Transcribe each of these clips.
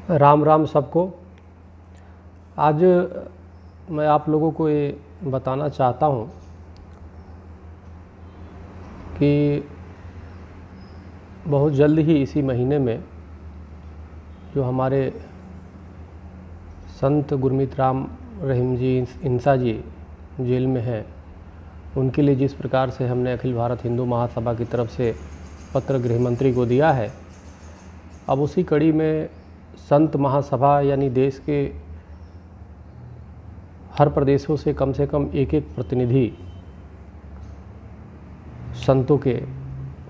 राम राम सबको। आज मैं आप लोगों को ये बताना चाहता हूँ कि बहुत जल्द ही इसी महीने में जो हमारे संत गुरमीत राम रहीम जी इंसा जी जेल में हैं, उनके लिए जिस प्रकार से हमने अखिल भारत हिंदू महासभा की तरफ से पत्र गृह मंत्री को दिया है, अब उसी कड़ी में संत महासभा यानी देश के हर प्रदेशों से कम एक प्रतिनिधि संतों के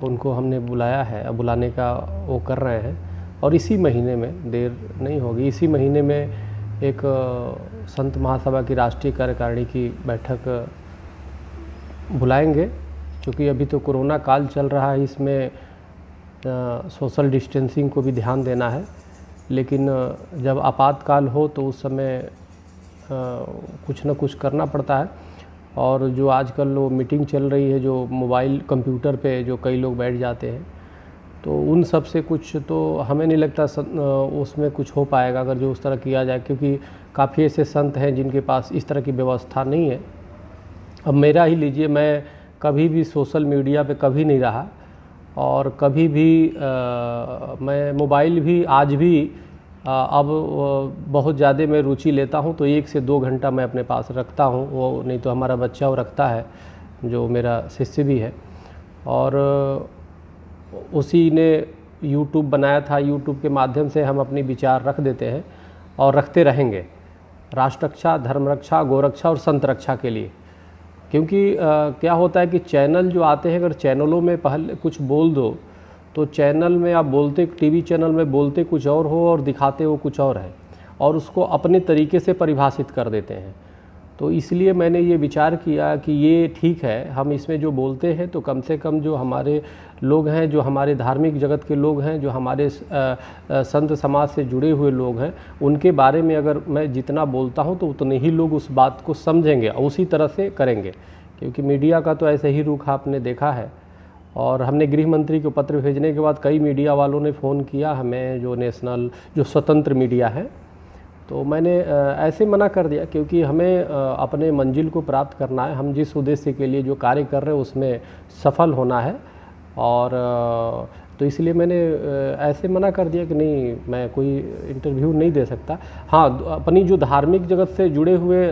उनको हमने बुलाया है। अब बुलाने का वो कर रहे हैं और इसी महीने में, देर नहीं होगी, इसी महीने में एक संत महासभा की राष्ट्रीय कार्यकारिणी की बैठक बुलाएंगे। क्योंकि अभी तो कोरोना काल चल रहा है, इसमें सोशल डिस्टेंसिंग को भी ध्यान देना है, लेकिन जब आपातकाल हो तो उस समय कुछ न कुछ करना पड़ता है। और जो आजकल वो मीटिंग चल रही है, जो मोबाइल कंप्यूटर पे जो कई लोग बैठ जाते हैं, तो उन सब से कुछ तो हमें नहीं लगता उसमें कुछ हो पाएगा अगर जो उस तरह किया जाए, क्योंकि काफ़ी ऐसे संत हैं जिनके पास इस तरह की व्यवस्था नहीं है। अब मेरा ही लीजिए, मैं कभी भी सोशल मीडिया पे कभी नहीं रहा और कभी भी मैं मोबाइल भी आज भी अब बहुत ज़्यादा मैं रुचि लेता हूँ तो 1 से 2 घंटा मैं अपने पास रखता हूँ। वो नहीं तो हमारा बच्चा वो रखता है, जो मेरा शिष्य भी है, और उसी ने यूट्यूब बनाया था। यूट्यूब के माध्यम से हम अपनी विचार रख देते हैं और रखते रहेंगे, राष्ट्र रक्षा, धर्म रक्षा, गोरक्षा और संत रक्षा के लिए। क्योंकि क्या होता है कि चैनल जो आते हैं, अगर चैनलों में पहले कुछ बोल दो तो चैनल में आप बोलते, टीवी चैनल में बोलते कुछ और हो और दिखाते वो कुछ और है, और उसको अपने तरीके से परिभाषित कर देते हैं। तो इसलिए मैंने ये विचार किया कि ये ठीक है, हम इसमें जो बोलते हैं तो कम से कम जो हमारे लोग हैं, जो हमारे धार्मिक जगत के लोग हैं, जो हमारे संत समाज से जुड़े हुए लोग हैं, उनके बारे में अगर मैं जितना बोलता हूँ तो उतने ही लोग उस बात को समझेंगे और उसी तरह से करेंगे। क्योंकि मीडिया का तो ऐसे ही रुख आपने देखा है। और हमने गृह मंत्री को पत्र भेजने के बाद कई मीडिया वालों ने फ़ोन किया हमें, जो नेशनल, जो स्वतंत्र मीडिया है, तो मैंने ऐसे मना कर दिया, क्योंकि हमें अपने मंजिल को प्राप्त करना है। हम जिस उद्देश्य के लिए जो कार्य कर रहे हैं उसमें सफल होना है, और तो इसलिए मैंने ऐसे मना कर दिया कि नहीं, मैं कोई इंटरव्यू नहीं दे सकता। हाँ, अपनी जो धार्मिक जगत से जुड़े हुए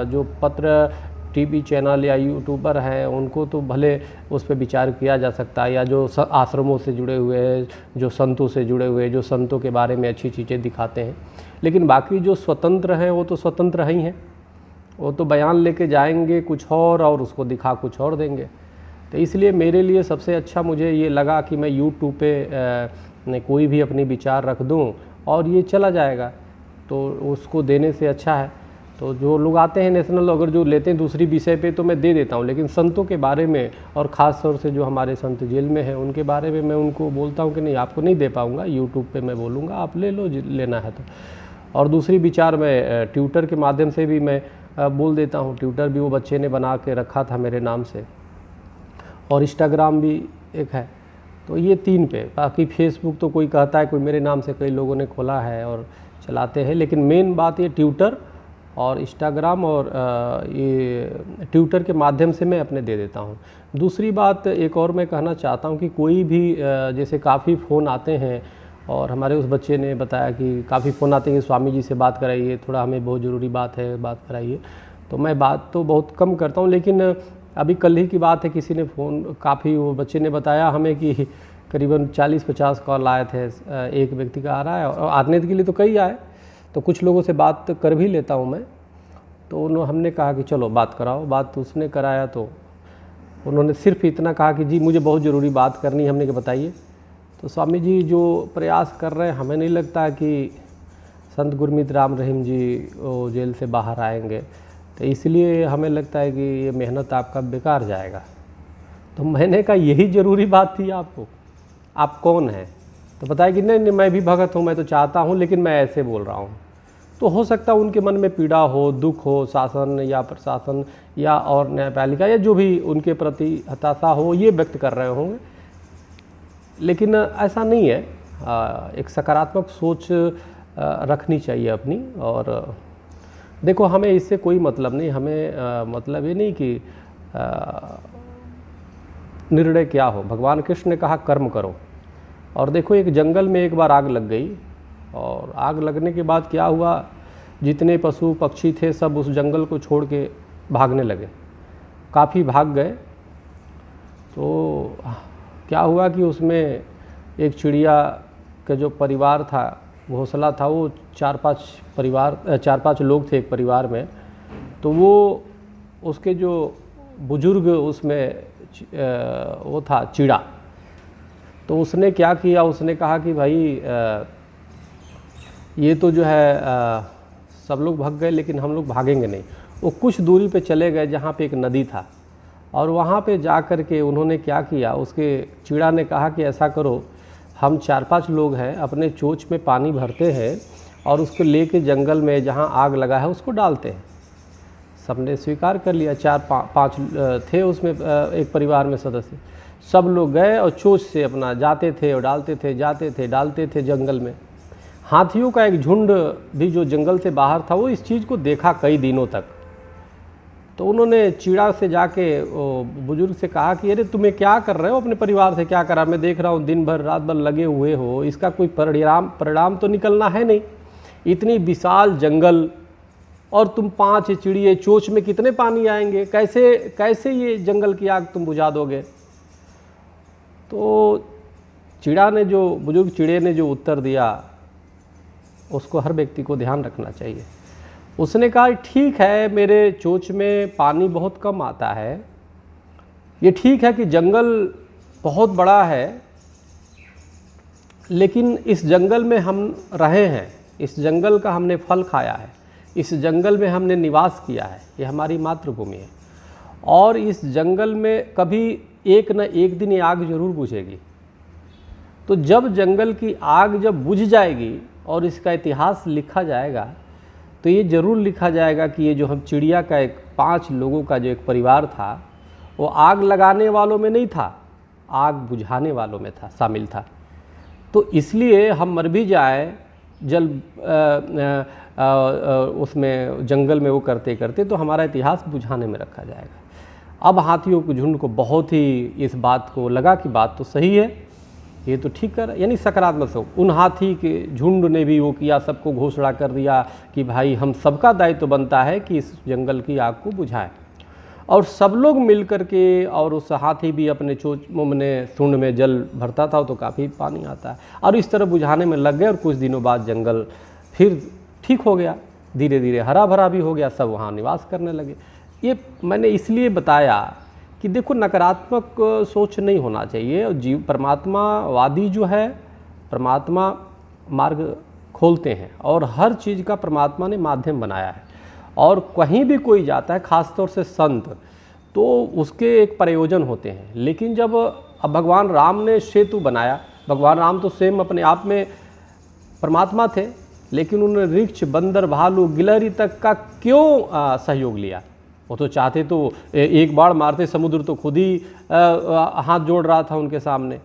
जो पत्र, टीवी चैनल या यूट्यूबर हैं, उनको तो भले उस पर विचार किया जा सकता है, या जो आश्रमों से जुड़े हुए हैं, जो संतों से जुड़े हुए, जो संतों के बारे में अच्छी चीज़ें दिखाते हैं। लेकिन बाकी जो स्वतंत्र हैं वो तो स्वतंत्र ही हैं, वो तो बयान लेके जाएंगे कुछ और उसको दिखा कुछ और देंगे। तो इसलिए मेरे लिए सबसे अच्छा मुझे ये लगा कि मैं यूट्यूब पे कोई भी अपनी विचार रख दूँ और ये चला जाएगा, तो उसको देने से अच्छा है। तो जो लोग आते हैं नेशनल, अगर जो लेते हैं दूसरी विषय पे तो मैं दे देता हूँ, लेकिन संतों के बारे में और ख़ास तौर से जो हमारे संत जेल में हैं उनके बारे में मैं उनको बोलता हूँ कि नहीं, आपको नहीं दे पाऊँगा, यूट्यूब पे मैं बोलूँगा, आप ले लो लेना है तो। और दूसरी विचार मैं ट्विटर के माध्यम से भी मैं बोल देता हूँ। ट्विटर भी वो बच्चे ने बना के रखा था मेरे नाम से, और इंस्टाग्राम भी एक है। तो ये 3 पे, बाकी फेसबुक तो कोई कहता है, कोई मेरे नाम से कई लोगों ने खोला है और चलाते हैं, लेकिन मेन बात ये ट्विटर और इंस्टाग्राम और ये ट्विटर के माध्यम से मैं अपने दे देता हूँ। दूसरी बात एक और मैं कहना चाहता हूँ कि कोई भी जैसे काफ़ी फ़ोन आते हैं, और हमारे उस बच्चे ने बताया कि काफ़ी फ़ोन आते हैं कि स्वामी जी से बात कराइए, थोड़ा हमें बहुत ज़रूरी बात है, बात कराइए। तो मैं बात तो बहुत कम करता हूँ, लेकिन अभी कल ही की बात है, किसी ने फ़ोन, काफ़ी वो बच्चे ने बताया हमें कि करीबन 40-50 कॉल आए थे। एक व्यक्ति का आ रहा है और आने के लिए तो कई आए, तो कुछ लोगों से बात कर भी लेता हूँ मैं। तो हमने कहा कि चलो बात कराओ, बात उसने कराया तो उन्होंने सिर्फ इतना कहा कि जी मुझे बहुत ज़रूरी बात करनी है। हमने कहा बताइए। तो स्वामी जी जो प्रयास कर रहे हैं, हमें नहीं लगता कि संत गुरमीत राम रहीम जी वो जेल से बाहर आएंगे, तो इसलिए हमें लगता है कि ये मेहनत आपका बेकार जाएगा। तो मैंने कहा यही ज़रूरी बात थी आपको, आप कौन हैं? तो बताया कि नहीं, मैं भी भगत हूँ, मैं तो चाहता हूँ, लेकिन मैं ऐसे बोल रहा हूँ। तो हो सकता है उनके मन में पीड़ा हो, दुख हो, शासन या प्रशासन या और न्यायपालिका या जो भी उनके प्रति हताशा हो, ये व्यक्त कर रहे होंगे। लेकिन ऐसा नहीं है। एक सकारात्मक सोच रखनी चाहिए अपनी। और देखो हमें इससे कोई मतलब नहीं, हमें मतलब ये नहीं कि निर्णय क्या हो। भगवान कृष्ण ने कहा कर्म करो। और देखो एक जंगल में एक बार आग लग गई, और आग लगने के बाद क्या हुआ, जितने पशु पक्षी थे सब उस जंगल को छोड़ के भागने लगे, काफ़ी भाग गए। तो क्या हुआ कि उसमें एक चिड़िया का जो परिवार था, घोंसला था, वो 4-5 लोग थे एक परिवार में। तो वो उसके जो बुजुर्ग उसमें वो था चिड़ा, तो उसने क्या किया, उसने कहा कि भाई ये तो जो है सब लोग भाग गए लेकिन हम लोग भागेंगे नहीं। वो कुछ दूरी पे चले गए जहाँ पे एक नदी था, और वहाँ पे जा कर के उन्होंने क्या किया, उसके चिड़ा ने कहा कि ऐसा करो, हम 4-5 लोग हैं, अपने चोंच में पानी भरते हैं और उसको लेके जंगल में जहाँ आग लगा है उसको डालते हैं। सबने स्वीकार कर लिया, 4-5 थे उसमें एक परिवार में सदस्य। सब लोग गए और चोंच से अपना जाते थे और डालते थे, जाते थे डालते थे जंगल में। हाथियों का एक झुंड भी जो जंगल से बाहर था, वो इस चीज़ को देखा कई दिनों तक। तो उन्होंने चिड़ा से जाके बुजुर्ग से कहा कि अरे तुम्हें क्या कर रहे हो, अपने परिवार से क्या करा, मैं देख रहा हूँ दिन भर रात भर लगे हुए हो, इसका कोई परिणाम तो निकलना है नहीं। इतनी विशाल जंगल और तुम 5 चिड़िए, चोंच में कितने पानी आएंगे, कैसे ये जंगल की आग तुम बुझा दोगे। तो बुजुर्ग चिड़े ने जो उत्तर दिया, उसको हर व्यक्ति को ध्यान रखना चाहिए। उसने कहा ठीक है, मेरे चोंच में पानी बहुत कम आता है, ये ठीक है कि जंगल बहुत बड़ा है, लेकिन इस जंगल में हम रहे हैं, इस जंगल का हमने फल खाया है, इस जंगल में हमने निवास किया है, ये हमारी मातृभूमि है। और इस जंगल में कभी एक न एक दिन ये आग जरूर बुझेगी। तो जब जंगल की आग जब बुझ जाएगी और इसका इतिहास लिखा जाएगा, तो ये ज़रूर लिखा जाएगा कि ये जो हम चिड़िया का एक 5 लोगों का जो एक परिवार था, वो आग लगाने वालों में नहीं था, आग बुझाने वालों में था, शामिल था। तो इसलिए हम मर भी जाएं उसमें जंगल में वो करते करते, तो हमारा इतिहास बुझाने में रखा जाएगा। अब हाथियों के झुंड को बहुत ही इस बात को लगा कि बात तो सही है, ये तो ठीक कर, यानी सकारात्मक से उन हाथी के झुंड ने भी वो किया, सबको घोषणा कर दिया कि भाई हम सबका दायित्व तो बनता है कि इस जंगल की आग को बुझाएं। और सब लोग मिल कर के, और उस हाथी भी अपने चोंच में सूंड में जल भरता था तो काफ़ी पानी आता है, और इस तरह बुझाने में लग गए। और कुछ दिनों बाद जंगल फिर ठीक हो गया, धीरे धीरे हरा भरा भी हो गया, सब वहाँ निवास करने लगे। ये मैंने इसलिए बताया कि देखो नकारात्मक सोच नहीं होना चाहिए। और परमात्मावादी जो है, परमात्मा मार्ग खोलते हैं और हर चीज़ का परमात्मा ने माध्यम बनाया है। और कहीं भी कोई जाता है, ख़ासतौर से संत, तो उसके एक प्रयोजन होते हैं। लेकिन जब अब भगवान राम ने सेतु बनाया, भगवान राम तो स्वयं अपने आप में परमात्मा थे, लेकिन उन्होंने वृक्ष, बंदर, भालू, गिलहरी तक का क्यों सहयोग लिया। वो तो चाहते तो एक बाढ़ मारते, समुद्र तो खुद ही हाथ जोड़ रहा था उनके सामने।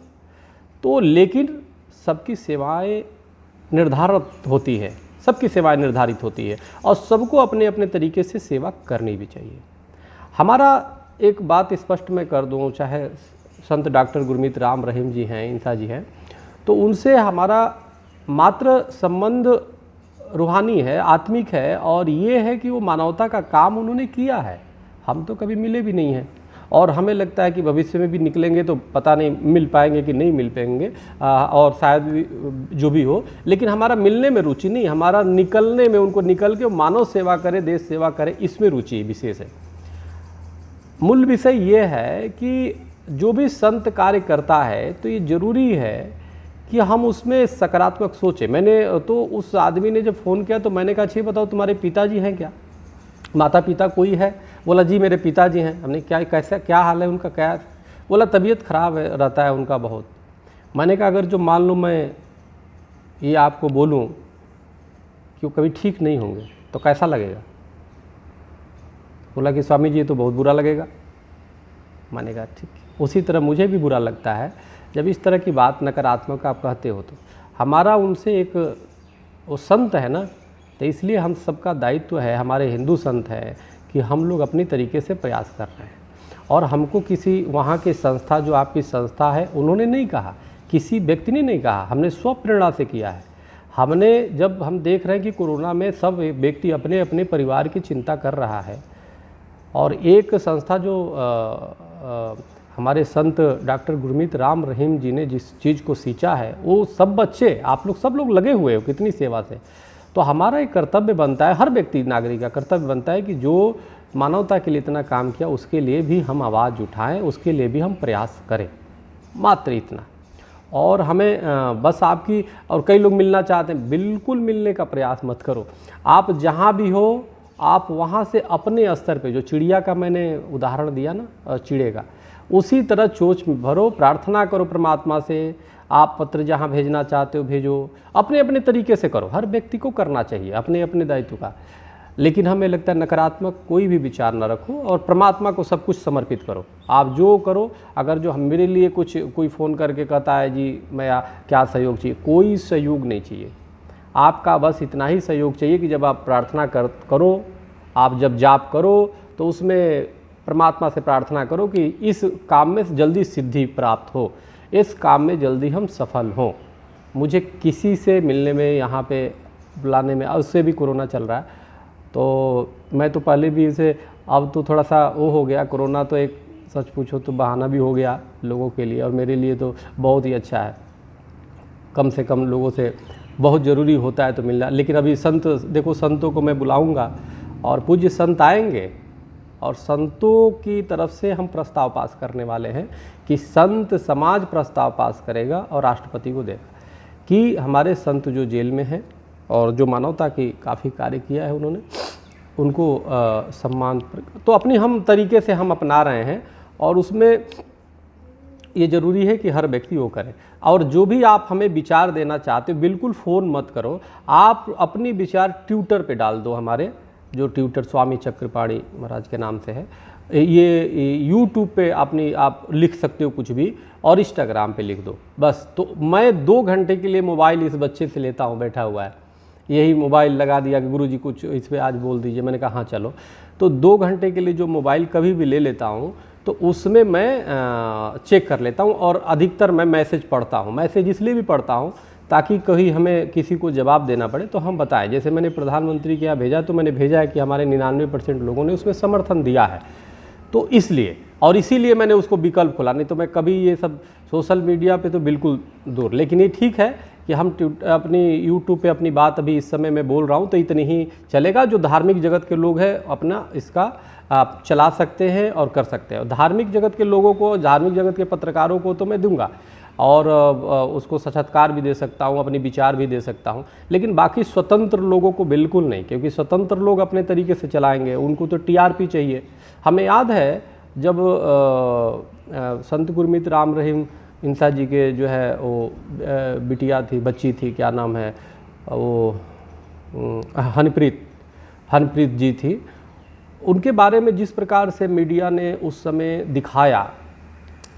तो लेकिन सबकी सेवाएं निर्धारित होती है, सबकी सेवाएं निर्धारित होती है, और सबको अपने अपने तरीके से सेवा करनी भी चाहिए। हमारा एक बात स्पष्ट मैं कर दूं, चाहे संत डॉक्टर गुरमीत राम रहीम जी हैं, इंसा जी हैं, तो उनसे हमारा मात्र संबंध रूहानी है, आत्मिक है, और ये है कि वो मानवता का काम उन्होंने किया है। हम तो कभी मिले भी नहीं हैं, और हमें लगता है कि भविष्य में भी निकलेंगे तो पता नहीं मिल पाएंगे कि नहीं मिल पाएंगे, और शायद जो भी हो, लेकिन हमारा मिलने में रुचि नहीं, हमारा निकलने में, उनको निकल के मानव सेवा करे, देश सेवा करे, इसमें रुचि विशेष है। मूल विषय ये है कि जो भी संत कार्य करता है तो ये ज़रूरी है कि हम उसमें सकारात्मक सोचें। मैंने तो उस आदमी ने जब फ़ोन किया तो मैंने कहा अच्छा बताओ तुम्हारे पिताजी हैं क्या, माता पिता कोई है? बोला जी मेरे पिताजी हैं। हमने क्या हाल है उनका, क्या? बोला तबीयत ख़राब रहता है उनका बहुत। मैंने कहा अगर जो मान लो मैं ये आपको बोलूं कि वो कभी ठीक नहीं होंगे तो कैसा लगेगा? बोला कि स्वामी जी ये तो बहुत बुरा लगेगा। मैंने कहा ठीक, उसी तरह मुझे भी बुरा लगता है जब इस तरह की बात नकारात्मक आप कहते हो। तो हमारा उनसे एक वो संत है ना, तो इसलिए हम सबका दायित्व है, हमारे हिंदू संत हैं कि हम लोग अपनी तरीके से प्रयास कर रहे हैं। और हमको किसी वहाँ की संस्था, जो आपकी संस्था है, उन्होंने नहीं कहा, किसी व्यक्ति ने नहीं कहा, हमने स्वप्रेरणा से किया है। हमने जब हम देख रहे हैं कि कोरोना में सब व्यक्ति अपने अपने परिवार की चिंता कर रहा है, और एक संस्था जो हमारे संत डॉक्टर गुरमीत राम रहीम जी ने जिस चीज़ को सींचा है, वो सब बच्चे, आप लोग सब लोग लगे हुए हो कितनी सेवा से। तो हमारा एक कर्तव्य बनता है, हर व्यक्ति नागरिक का कर्तव्य बनता है कि जो मानवता के लिए इतना काम किया, उसके लिए भी हम आवाज़ उठाएं, उसके लिए भी हम प्रयास करें, मात्र इतना। और हमें बस आपकी, और कई लोग मिलना चाहते हैं, बिल्कुल मिलने का प्रयास मत करो। आप जहाँ भी हो, आप वहाँ से अपने स्तर पे, जो चिड़िया का मैंने उदाहरण दिया ना, चिड़े का, उसी तरह चोंच भरो, प्रार्थना करो परमात्मा से। आप पत्र जहाँ भेजना चाहते हो भेजो, अपने अपने तरीके से करो, हर व्यक्ति को करना चाहिए अपने अपने दायित्व का। लेकिन हमें लगता है नकारात्मक कोई भी विचार ना रखो, और परमात्मा को सब कुछ समर्पित करो। आप जो करो, अगर जो हम मेरे लिए कुछ कोई फ़ोन करके कहता है जी मैं क्या सहयोग चाहिए, कोई सहयोग नहीं चाहिए। आपका बस इतना ही सहयोग चाहिए कि जब आप प्रार्थना करो, आप जब जाप करो, तो उसमें परमात्मा से प्रार्थना करो कि इस काम में जल्दी सिद्धि प्राप्त हो, इस काम में जल्दी हम सफल हों। मुझे किसी से मिलने में, यहाँ पे बुलाने में, उससे भी कोरोना चल रहा है, तो मैं तो पहले भी इसे, अब तो थोड़ा सा वो हो गया, कोरोना तो एक सच पूछो तो बहाना भी हो गया लोगों के लिए, और मेरे लिए तो बहुत ही अच्छा है। कम से कम लोगों से बहुत ज़रूरी होता है तो मिलना। लेकिन अभी संत, देखो संतों को मैं बुलाऊंगा और पूज्य संत आएंगे, और संतों की तरफ से हम प्रस्ताव पास करने वाले हैं कि संत समाज प्रस्ताव पास करेगा और राष्ट्रपति को देगा कि हमारे संत जो जेल में हैं और जो मानवता की काफ़ी कार्य किया है उन्होंने, उनको सम्मान, तो अपनी हम तरीके से हम अपना रहे हैं, और उसमें ये ज़रूरी है कि हर व्यक्ति वो करे। और जो भी आप हमें विचार देना चाहते हो, बिल्कुल फ़ोन मत करो, आप अपनी विचार ट्विटर पे डाल दो। हमारे जो ट्विटर स्वामी चक्रपाणी महाराज के नाम से है, ये यूट्यूब पे अपनी आप लिख सकते हो कुछ भी, और इंस्टाग्राम पे लिख दो बस। तो मैं 2 घंटे के लिए मोबाइल इस बच्चे से लेता हूँ, बैठा हुआ है, यही मोबाइल लगा दिया कि गुरुजी कुछ इस पे आज बोल दीजिए। मैंने कहा हाँ चलो। तो 2 घंटे के लिए जो मोबाइल कभी भी ले लेता हूँ, तो उसमें मैं चेक कर लेता हूँ, और अधिकतर मैं मैसेज पढ़ता हूँ। मैसेज इसलिए भी पढ़ता हूँ ताकि कहीं हमें किसी को जवाब देना पड़े तो हम बताएं। जैसे मैंने प्रधानमंत्री के यहाँ भेजा, तो मैंने भेजा है कि हमारे 99% लोगों ने उसमें समर्थन दिया है, तो इसलिए, और इसीलिए मैंने उसको विकल्प खोला। नहीं तो मैं कभी ये सब सोशल मीडिया पे तो बिल्कुल दूर। लेकिन ये ठीक है कि हम अपनी यूट्यूब पे अपनी बात अभी इस समय मैं बोल रहा हूँ, तो इतनी ही चलेगा। जो धार्मिक जगत के लोग हैं अपना इसका आप चला सकते हैं और कर सकते हैं। धार्मिक जगत के लोगों को, धार्मिक जगत के पत्रकारों को तो मैं दूंगा, और उसको साक्षात्कार भी दे सकता हूँ, अपनी विचार भी दे सकता हूँ। लेकिन बाकी स्वतंत्र लोगों को बिल्कुल नहीं, क्योंकि स्वतंत्र लोग अपने तरीके से चलाएंगे, उनको तो टीआरपी चाहिए। हमें याद है जब संत गुरमीत राम रहीम इंसा जी के जो है वो बिटिया थी, बच्ची थी, क्या नाम है वो, हनीप्रीत जी थी, उनके बारे में जिस प्रकार से मीडिया ने उस समय दिखाया,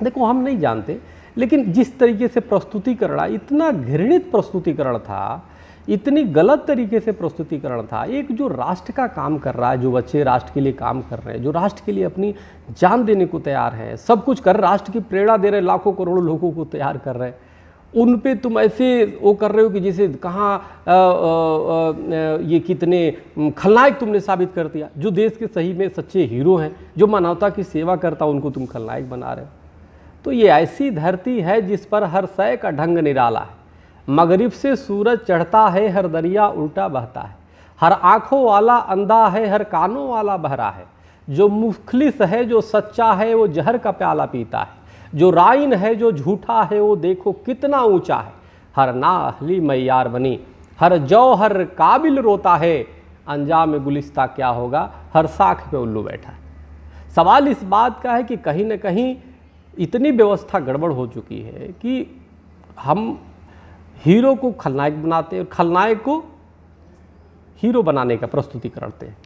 देखो हम नहीं जानते, लेकिन जिस तरीके से प्रस्तुतिकरण, इतना घृणित प्रस्तुतिकरण था, इतनी गलत तरीके से प्रस्तुतिकरण था। एक जो राष्ट्र का काम कर रहा है, जो बच्चे राष्ट्र के लिए काम कर रहे हैं, जो राष्ट्र के लिए अपनी जान देने को तैयार हैं, सब कुछ कर, राष्ट्र की प्रेरणा दे रहे, लाखों करोड़ों लोगों को तैयार कर रहे हैं, उन पे तुम ऐसे वो कर रहे हो कि जैसे कहाँ ये कितने खलनायक तुमने साबित कर दिया। जो देश के सही में सच्चे हीरो हैं, जो मानवता की सेवा करता, उनको तुम खलनायक बना रहे हो। तो ये ऐसी धरती है जिस पर हर शय का ढंग निराला है। मगरिब से सूरज चढ़ता है, हर दरिया उल्टा बहता है, हर आँखों वाला अंधा है, हर कानों वाला बहरा है। जो मुखलिस है, जो सच्चा है, वो जहर का प्याला पीता है। जो राइन है, जो झूठा है, वो देखो कितना ऊंचा है। हर नाहली मैयार बनी, हर जौहर काबिल रोता है। अंजाम गुलिस्ता क्या होगा, हर साख पे उल्लू बैठा है। सवाल इस बात का है कि कहीं न कहीं इतनी व्यवस्था गड़बड़ हो चुकी है कि हम हीरो को खलनायक बनाते हैं और खलनायक को हीरो बनाने का प्रस्तुति करते हैं।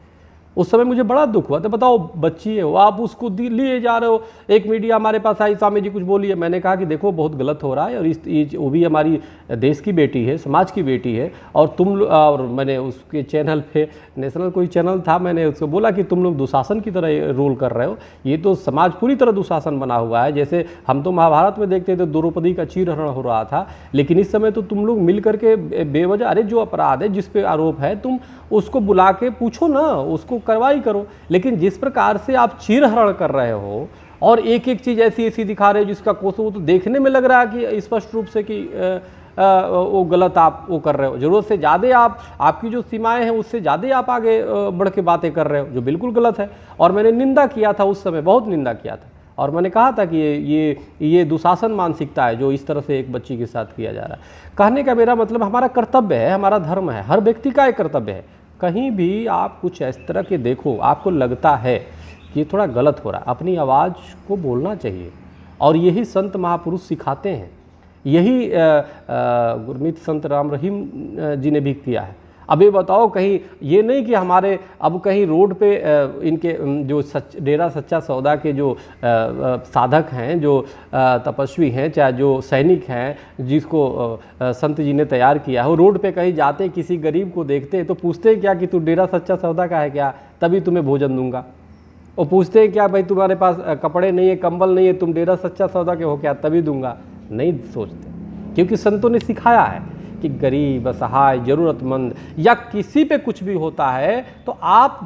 उस समय मुझे बड़ा दुख हुआ। तो बताओ बच्ची है वो, आप उसको लिए जा रहे हो। एक मीडिया हमारे पास आई, स्वामी जी कुछ बोलिए, मैंने कहा कि देखो बहुत गलत हो रहा है, और वो भी हमारी देश की बेटी है, समाज की बेटी है, और मैंने उसके चैनल पे, नेशनल कोई चैनल था, मैंने उसको बोला कि तुम लोग दुशासन की तरह रोल कर रहे हो, ये तो समाज पूरी तरह दुशासन बना हुआ है। जैसे हम तो महाभारत में देखते थे द्रौपदी का चीरहरण हो रहा था, लेकिन इस समय तो तुम लोग मिल करके बेवजह, अरे जो अपराध है, जिस पे आरोप है, तुम उसको बुला के पूछो ना, उसको कार्रवाई करो। लेकिन जिस प्रकार से आप चीरहरण कर रहे हो और एक एक चीज़ ऐसी ऐसी दिखा रहे हो जिसका वो तो देखने में लग रहा है कि स्पष्ट रूप से कि वो गलत आप वो कर रहे हो। ज़रूरत से ज़्यादा आपकी जो सीमाएं हैं उससे ज़्यादा आप आगे बढ़ के बातें कर रहे हो, जो बिल्कुल गलत है। और मैंने निंदा किया था उस समय, बहुत निंदा किया था, और मैंने कहा था कि ये दुशासन मानसिकता है जो इस तरह से एक बच्ची के साथ किया जा रहा है। कहने का मेरा मतलब हमारा कर्तव्य है, हमारा धर्म है, हर व्यक्ति का एक कर्तव्य है। कहीं भी आप कुछ इस तरह के देखो, आपको लगता है कि थोड़ा गलत हो रहा है, अपनी आवाज़ को बोलना चाहिए। और यही संत महापुरुष सिखाते हैं, यही गुरमीत संत राम रहीम जी ने भी किया है। अब ये बताओ, कहीं ये नहीं कि हमारे अब कहीं रोड पे इनके जो डेरा सच्चा सौदा के जो साधक हैं, जो तपस्वी हैं, चाहे जो सैनिक हैं जिसको संत जी ने तैयार किया है, वो रोड पे कहीं जाते किसी गरीब को देखते हैं तो पूछते हैं क्या कि तू डेरा सच्चा सौदा का है क्या, तभी तुम्हें भोजन दूंगा। वो पूछते हैं क्या भाई तुम्हारे पास कपड़े नहीं है, कंबल नहीं है, तुम डेरा सच्चा सौदा के हो क्या, तभी दूंगा। नहीं सोचते, क्योंकि संतों ने सिखाया है कि गरीब, असहाय, ज़रूरतमंद या किसी पे कुछ भी होता है तो आप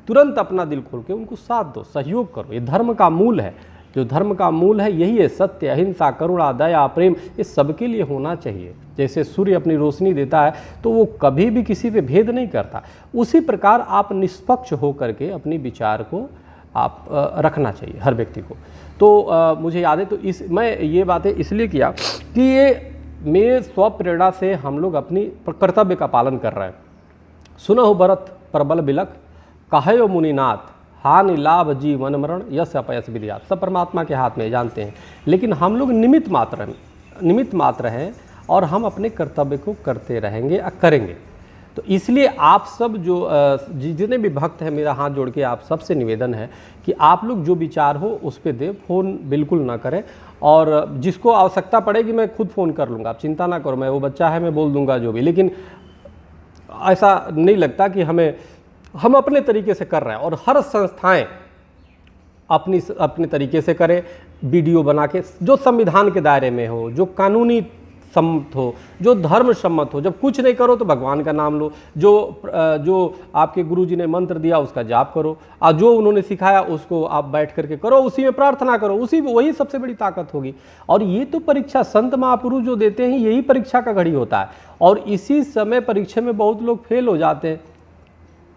तुरंत अपना दिल खोल के उनको साथ दो, सहयोग करो। ये धर्म का मूल है। जो धर्म का मूल है यही है, सत्य, अहिंसा, करुणा, दया, प्रेम, ये सबके लिए होना चाहिए। जैसे सूर्य अपनी रोशनी देता है तो वो कभी भी किसी पे भेद नहीं करता, उसी प्रकार आप निष्पक्ष होकर के अपनी विचार को आप रखना चाहिए हर व्यक्ति को। तो मुझे याद है, तो मैं ये बातें इसलिए किया कि ये मेरे स्वप्रेरणा से हम लोग अपनी कर्तव्य का पालन कर रहे हैं। सुनहु भरत प्रबल बिलख, कहयो मुनिनाथ, हानि लाभ जीवन मरण, यश अपयश विद्यात। सब परमात्मा के हाथ में जानते हैं, लेकिन हम लोग निमित्त मात्र हैं और हम अपने कर्तव्य को करते रहेंगे और करेंगे। तो इसलिए आप सब जो जितने भी भक्त हैं, मेरा हाथ जोड़ के आप सबसे निवेदन है कि आप लोग जो विचार हो उस पर दे, फ़ोन बिल्कुल ना करें। और जिसको आवश्यकता पड़ेगी मैं खुद फ़ोन कर लूँगा, आप चिंता ना करो, मैं वो बच्चा है मैं बोल दूँगा जो भी। लेकिन ऐसा नहीं लगता कि हम अपने तरीके से कर रहे हैं, और हर संस्थाएं अपने तरीके से करें, वीडियो बना के, जो संविधान के दायरे में हो, जो कानूनी सम्मत हो, जो धर्म सम्मत हो। जब कुछ नहीं करो तो भगवान का नाम लो, जो आपके गुरुजी ने मंत्र दिया उसका जाप करो, और जो उन्होंने सिखाया उसको आप बैठ करके करो, उसी में प्रार्थना करो, वही सबसे बड़ी ताकत होगी। और ये तो परीक्षा संत महापुरुष जो देते हैं, यही परीक्षा का घड़ी होता है। और इसी समय परीक्षा में बहुत लोग फेल हो जाते हैं।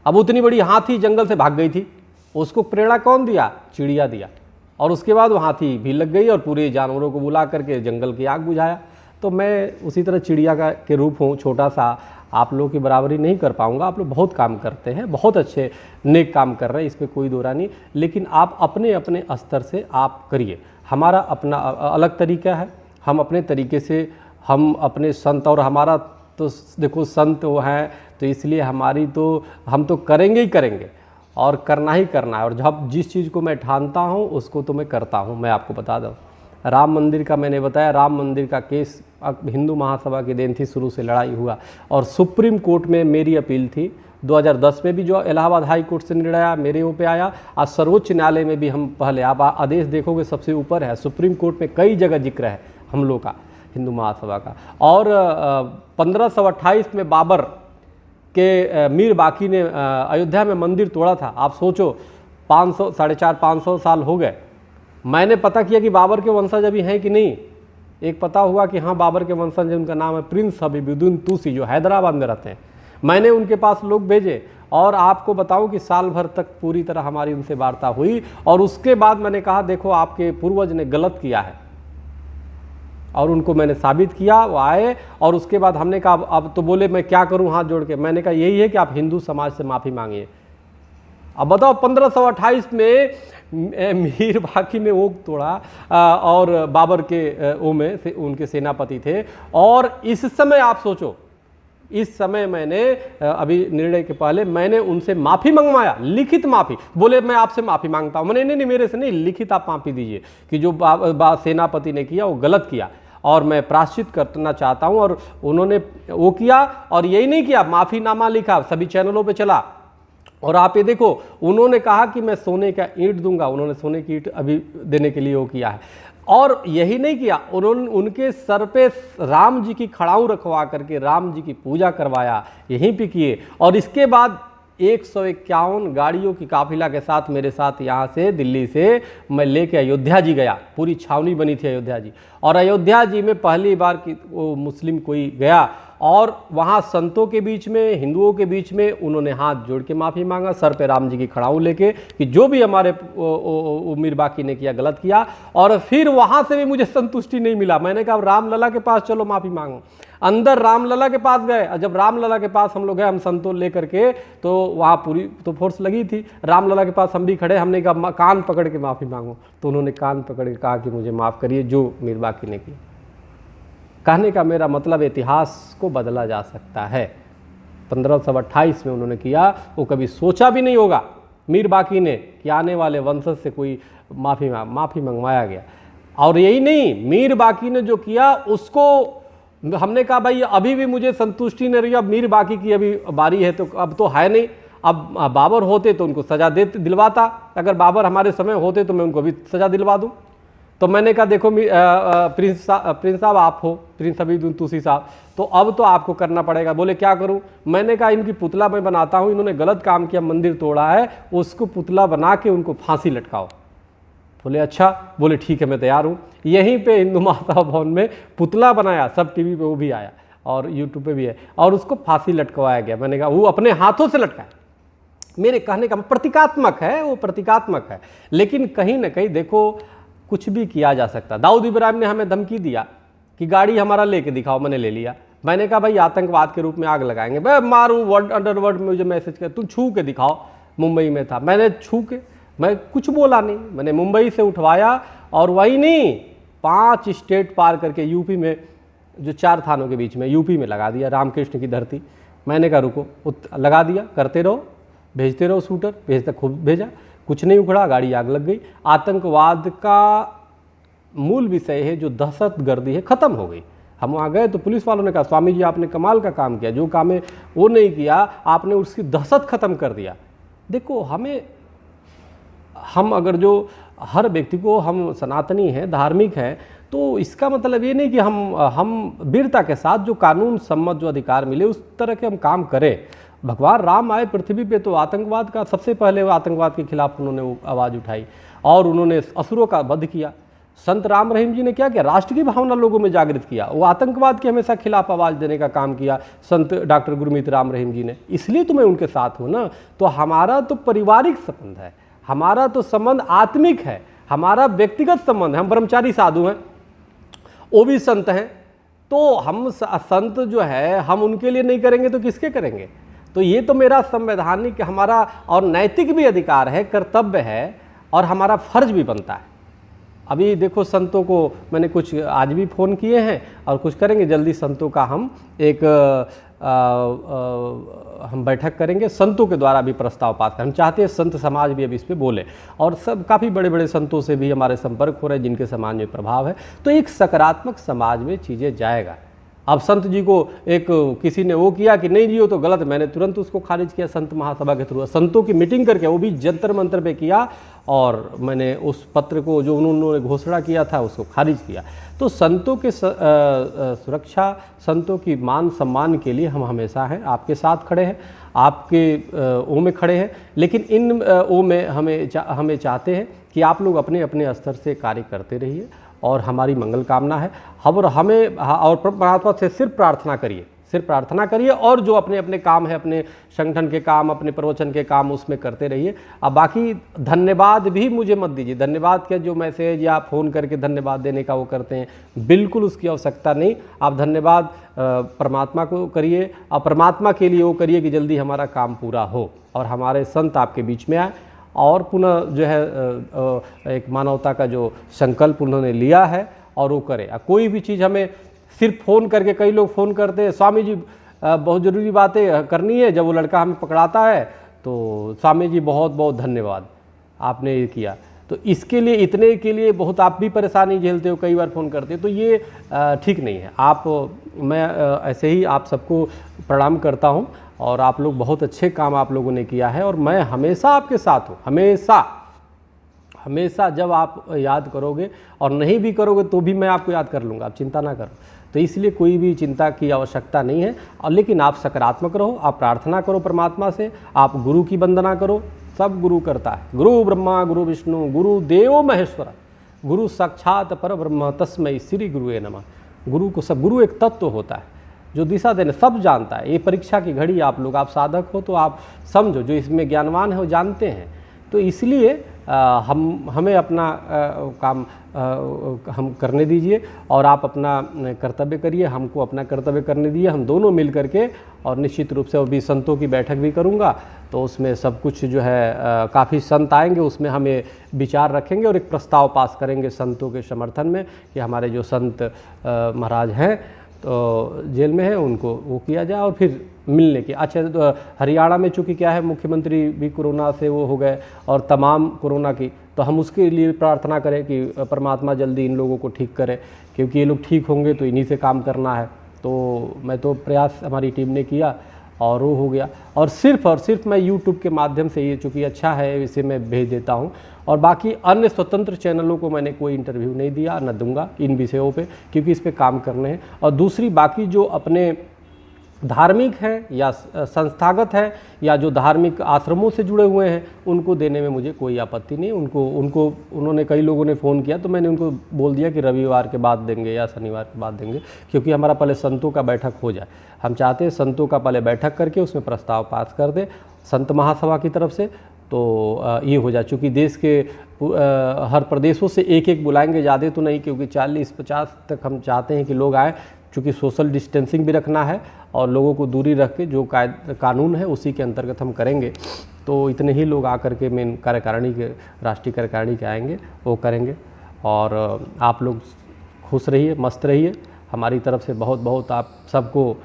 अब उतनी बड़ी हाथी जंगल से भाग गई थी, उसको प्रेरणा कौन दिया? चिड़िया दिया। और उसके बाद वो हाथी भी लग गई और पूरे जानवरों को बुला करके जंगल की आग बुझाया। तो मैं उसी तरह चिड़िया के रूप हूँ, छोटा सा, आप लोगों की बराबरी नहीं कर पाऊँगा। आप लोग बहुत काम करते हैं, बहुत अच्छे नेक काम कर रहे हैं, इसमें कोई दो राय नहीं। लेकिन आप अपने अपने स्तर से आप करिए, हमारा अपना अलग तरीका है, हम अपने तरीके से, हम अपने संत, और हमारा तो देखो संत वो हैं तो इसलिए हम तो करेंगे ही करेंगे, और करना ही करना है। और जब जिस चीज़ को मैं ठानता हूँ उसको तो मैं करता हूँ। मैं आपको बता दूँ, राम मंदिर का मैंने बताया, राम मंदिर का केस हिंदू महासभा की देन थी, शुरू से लड़ाई हुआ, और सुप्रीम कोर्ट में मेरी अपील थी। 2010 में भी जो इलाहाबाद हाई कोर्ट से निर्णय आया मेरे ऊपर आया, आज सर्वोच्च न्यायालय में भी हम पहले, आप आदेश देखोगे सबसे ऊपर है, सुप्रीम कोर्ट में कई जगह जिक्र है हम लोग का, हिंदू महासभा का। और 1528 में बाबर के मीर बाकी ने अयोध्या में मंदिर तोड़ा था। आप सोचो 500 साल हो गए। मैंने पता किया कि बाबर के वंशज अभी हैं कि नहीं। एक पता हुआ कि हाँ बाबर के वंशज, उनका नाम है प्रिंस हबीबुद्दीन तूसी, जो हैदराबाद में रहते हैं। मैंने उनके पास लोग भेजे, और आपको बताऊं कि साल भर तक पूरी तरह हमारी उनसे वार्ता हुई। और उसके बाद मैंने कहा देखो आपके पूर्वज ने गलत किया है, और उनको मैंने साबित किया। वो आए और उसके बाद हमने कहा अब तो बोले मैं क्या करूं हाथ जोड़ के। मैंने कहा यही है कि आप हिंदू समाज से माफ़ी मांगिए। अब बताओ 1528 में मीर बाकी ने ओक तोड़ा, और बाबर के में उनके सेनापति थे। और इस समय आप सोचो इस समय मैंने अभी निर्णय के पहले मैंने उनसे माफ़ी मंगवाया, लिखित माफ़ी। बोले मैं आपसे माफ़ी मांगता हूँ। मैंने नहीं मेरे से नहीं, लिखित आप माफ़ी दीजिए कि जो सेनापति ने किया वो गलत किया और मैं प्रायश्चित करना चाहता हूँ। और उन्होंने वो किया, और यही नहीं किया, माफ़ीनामा लिखा, सभी चैनलों पे चला। और आप ये देखो, उन्होंने कहा कि मैं सोने का ईंट दूंगा, उन्होंने सोने की ईंट अभी देने के लिए वो किया है। और यही नहीं किया, उन्होंने उनके सर पे राम जी की खड़ाऊ रखवा करके राम जी की पूजा करवाया, यहीं पे किए। और इसके बाद 151 गाड़ियों की काफिला के साथ मेरे साथ यहाँ से दिल्ली से मैं लेके अयोध्या जी गया। पूरी छावनी बनी थी अयोध्या जी, और अयोध्या जी में पहली बार की वो मुस्लिम कोई गया, और वहाँ संतों के बीच में, हिंदुओं के बीच में उन्होंने हाथ जोड़ के माफ़ी मांगा, सर पे राम जी की खड़ाऊ लेके, कि जो भी हमारे मीर बाकी ने किया गलत किया। और फिर वहाँ से भी मुझे संतुष्टि नहीं मिला। मैंने कहा रामलला के पास चलो माफ़ी मांगो। अंदर रामलला के पास गए, जब रामलला के पास हम लोग गए, हम संतों लेकर के, तो वहाँ पूरी तो फोर्स लगी थी। रामलला के पास हम भी खड़े, हमने कहा कान पकड़ के माफ़ी मांगो, तो उन्होंमें कान पकड़ के कहा कि मुझे माफ़ करिए जो मीर बाकी ने किया। कहने का मेरा मतलब इतिहास को बदला जा सकता है। 1528 में उन्होंने किया, वो कभी सोचा भी नहीं होगा मीर बाकी ने कि आने वाले वंशज से कोई माफ़ी मंगवाया गया। और यही नहीं, मीर बाकी ने जो किया उसको हमने कहा भाई अभी भी मुझे संतुष्टि नहीं रही, अब मीर बाकी की अभी बारी है, तो अब तो है नहीं। अब बाबर होते तो उनको सज़ा दिलवाता, अगर बाबर हमारे समय होते तो मैं उनको भी सज़ा दिलवा दूँ। तो मैंने कहा देखो प्रिंस साहब आप हो, प्रिंस अबीदुद्दीन तुसी साहब, तो अब तो आपको करना पड़ेगा। बोले क्या करूं? मैंने कहा इनकी पुतला मैं बनाता हूं, इन्होंने गलत काम किया, मंदिर तोड़ा है, उसको पुतला बना के उनको फांसी लटकाओ। बोले अच्छा। बोले ठीक है मैं तैयार हूँ। यहीं पे हिंदू माता भवन में पुतला बनाया, सब टीवी पे वो भी आया और यूट्यूब पे भी है, और उसको फांसी लटकवाया गया। मैंने कहा वो अपने हाथों से लटकाया। मेरे कहने का प्रतीकात्मक है, वो प्रतीकात्मक है, लेकिन कहीं ना कहीं देखो कुछ भी किया जा सकता। दाऊद इब्राहिम ने हमें धमकी दिया कि गाड़ी हमारा लेके दिखाओ, मैंने ले लिया। मैंने कहा भाई आतंकवाद के रूप में आग लगाएंगे, मैं मारूं वर्ड अंडरवर्ड में मुझे मैसेज कर, तुम छू के दिखाओ। मुंबई में था, मैंने छू के, मैं कुछ बोला नहीं, मैंने मुंबई से उठवाया, और वही नहीं 5 स्टेट पार करके यूपी में, जो 4 थानों के बीच में यूपी में लगा दिया, रामकृष्ण की धरती। मैंने कहा रुको, लगा दिया, करते रहो, भेजते रहो शूटर, भेजता खूब भेजा, कुछ नहीं उखड़ा, गाड़ी आग लग गई। आतंकवाद का मूल विषय है जो दहशतगर्दी है, ख़त्म हो गई। हम वहाँ गए तो पुलिस वालों ने कहा स्वामी जी आपने कमाल का काम किया, जो काम है वो नहीं किया आपने, उसकी दहशत ख़त्म कर दिया। देखो हम अगर जो हर व्यक्ति को, हम सनातनी हैं, धार्मिक हैं, तो इसका मतलब ये नहीं कि हम वीरता के साथ जो कानून सम्मत जो अधिकार मिले उस तरह के हम काम करें। भगवान राम आए पृथ्वी पे तो आतंकवाद का सबसे पहले, आतंकवाद के खिलाफ उन्होंने आवाज़ उठाई और उन्होंने असुरों का वध किया। संत राम रहीम जी ने क्या किया? राष्ट्र की भावना लोगों में जागृत किया। वो आतंकवाद के हमेशा खिलाफ आवाज़ देने का काम किया संत डॉक्टर गुरमीत राम रहीम जी ने। इसलिए तो मैं उनके साथ हूँ ना। तो हमारा तो पारिवारिक संबंध है, हमारा तो संबंध आत्मिक है, हमारा व्यक्तिगत संबंध है। हम ब्रह्मचारी साधु हैं, वो भी संत हैं, तो हम संत जो है हम उनके लिए नहीं करेंगे तो किसके करेंगे? तो ये तो मेरा संवैधानिक, हमारा और नैतिक भी अधिकार है, कर्तव्य है, और हमारा फर्ज भी बनता है। अभी देखो संतों को मैंने कुछ आज भी फ़ोन किए हैं और कुछ करेंगे जल्दी। संतों का हम एक हम बैठक करेंगे, संतों के द्वारा भी प्रस्ताव पास करें। हम चाहते हैं संत समाज भी अब इस पे बोले, और सब काफ़ी बड़े बड़े संतों से भी हमारे संपर्क हो रहे हैं जिनके समाज में प्रभाव है। तो एक सकारात्मक समाज में चीज़ें जाएगा। अब संत जी को एक किसी ने वो किया कि नहीं जी वो तो गलत, मैंने तुरंत उसको खारिज किया संत महासभा के थ्रू, संतों की मीटिंग करके, वो भी जंतर मंतर पे किया, और मैंने उस पत्र को जो उन्होंने घोषणा किया था उसको खारिज किया। तो संतों के सुरक्षा, संतों की मान सम्मान के लिए हम हमेशा हैं, आपके साथ खड़े हैं, आपके ओ में खड़े हैं। लेकिन इन ओ में हमें चाहते हैं कि आप लोग अपने अपने स्तर से कार्य करते रहिए, और हमारी मंगल कामना है। और परमात्मा से सिर्फ प्रार्थना करिए, सिर्फ प्रार्थना करिए, और जो अपने अपने काम है, अपने संगठन के काम, अपने प्रवचन के काम, उसमें करते रहिए। अब बाकी धन्यवाद भी मुझे मत दीजिए। धन्यवाद के जो मैसेज या फ़ोन करके धन्यवाद देने का वो करते हैं, बिल्कुल उसकी आवश्यकता नहीं। आप धन्यवाद परमात्मा को करिए, और परमात्मा के लिए वो करिए कि जल्दी हमारा काम पूरा हो और हमारे संत आपके बीच में आए, और पुनः जो है एक मानवता का जो संकल्प उन्होंने लिया है और वो करे। कोई भी चीज़ हमें सिर्फ फ़ोन करके, कई लोग फ़ोन करते हैं स्वामी जी बहुत ज़रूरी बातें करनी है, जब वो लड़का हमें पकड़ाता है तो स्वामी जी बहुत बहुत धन्यवाद आपने ये किया। तो इसके लिए, इतने के लिए बहुत आप भी परेशानी झेलते हो, कई बार फ़ोन करते हो, तो ये ठीक नहीं है। मैं ऐसे ही आप सबको प्रणाम करता हूँ और आप लोग बहुत अच्छे काम आप लोगों ने किया है और मैं हमेशा आपके साथ हूँ, हमेशा हमेशा। जब आप याद करोगे और नहीं भी करोगे तो भी मैं आपको याद कर लूँगा, आप चिंता ना करो। तो इसलिए कोई भी चिंता की आवश्यकता नहीं है। और लेकिन आप सकारात्मक रहो, आप प्रार्थना करो परमात्मा से, आप गुरु की वंदना करो। सब गुरु करता है, गुरु ब्रह्मा गुरु विष्णु गुरु देवो महेश्वरा, गुरु साक्षात पर ब्रह्म तस्मै श्री गुरुवे नमः। गुरु को सब, गुरु एक तत्व होता है जो दिशा देने सब जानता है। ये परीक्षा की घड़ी आप लोग, आप साधक हो तो आप समझो, जो इसमें ज्ञानवान है वो जानते हैं। तो इसलिए हमें अपना काम हम करने दीजिए और आप अपना कर्तव्य करिए, हमको अपना कर्तव्य करने दीजिए। हम दोनों मिल करके, और निश्चित रूप से अभी संतों की बैठक भी करूंगा, तो उसमें सब कुछ जो है काफ़ी संत आएंगे, उसमें हमें विचार रखेंगे और एक प्रस्ताव पास करेंगे संतों के समर्थन में कि हमारे जो संत महाराज हैं तो जेल में है, उनको वो किया जाए और फिर मिलने की। अच्छा, तो हरियाणा में चूँकि क्या है, मुख्यमंत्री भी कोरोना से वो हो गए और तमाम कोरोना की, तो हम उसके लिए प्रार्थना करें कि परमात्मा जल्दी इन लोगों को ठीक करे, क्योंकि ये लोग ठीक होंगे तो इन्हीं से काम करना है। तो मैं तो प्रयास हमारी टीम ने किया और वो हो गया। और सिर्फ मैं यूट्यूब के माध्यम से, ये चूँकि अच्छा है इसे मैं भेज देता हूँ, और बाकी अन्य स्वतंत्र चैनलों को मैंने कोई इंटरव्यू नहीं दिया, न दूंगा इन विषयों पे, क्योंकि इस पे काम करने हैं। और दूसरी, बाकी जो अपने धार्मिक हैं या संस्थागत हैं या जो धार्मिक आश्रमों से जुड़े हुए हैं, उनको देने में मुझे कोई आपत्ति नहीं। उन्होंने कई लोगों ने फ़ोन किया तो मैंने उनको बोल दिया कि रविवार के बाद देंगे या शनिवार के बाद देंगे, क्योंकि हमारा पहले संतों का बैठक हो जाए। हम चाहते हैं संतों का पहले बैठक करके उसमें प्रस्ताव पास कर दें संत महासभा की तरफ से, तो ये हो जाए। चूँकि देश के हर प्रदेशों से एक एक बुलाएंगे, ज़्यादा तो नहीं, क्योंकि 40-50 तक हम चाहते हैं कि लोग आएँ, चूँकि सोशल डिस्टेंसिंग भी रखना है और लोगों को दूरी रख के जो कानून है उसी के अंतर्गत हम करेंगे। तो इतने ही लोग आकर के मेन कार्यकारिणी के, राष्ट्रीय कार्यकारिणी के आएंगे, वो करेंगे। और आप लोग खुश रहिए, मस्त रहिए। हमारी तरफ से बहुत बहुत आप सबको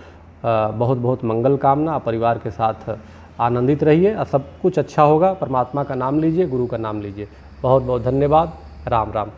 बहुत बहुत मंगल कामना। परिवार के साथ आनंदित रहिए, सब कुछ अच्छा होगा। परमात्मा का नाम लीजिए, गुरु का नाम लीजिए। बहुत बहुत धन्यवाद। राम राम।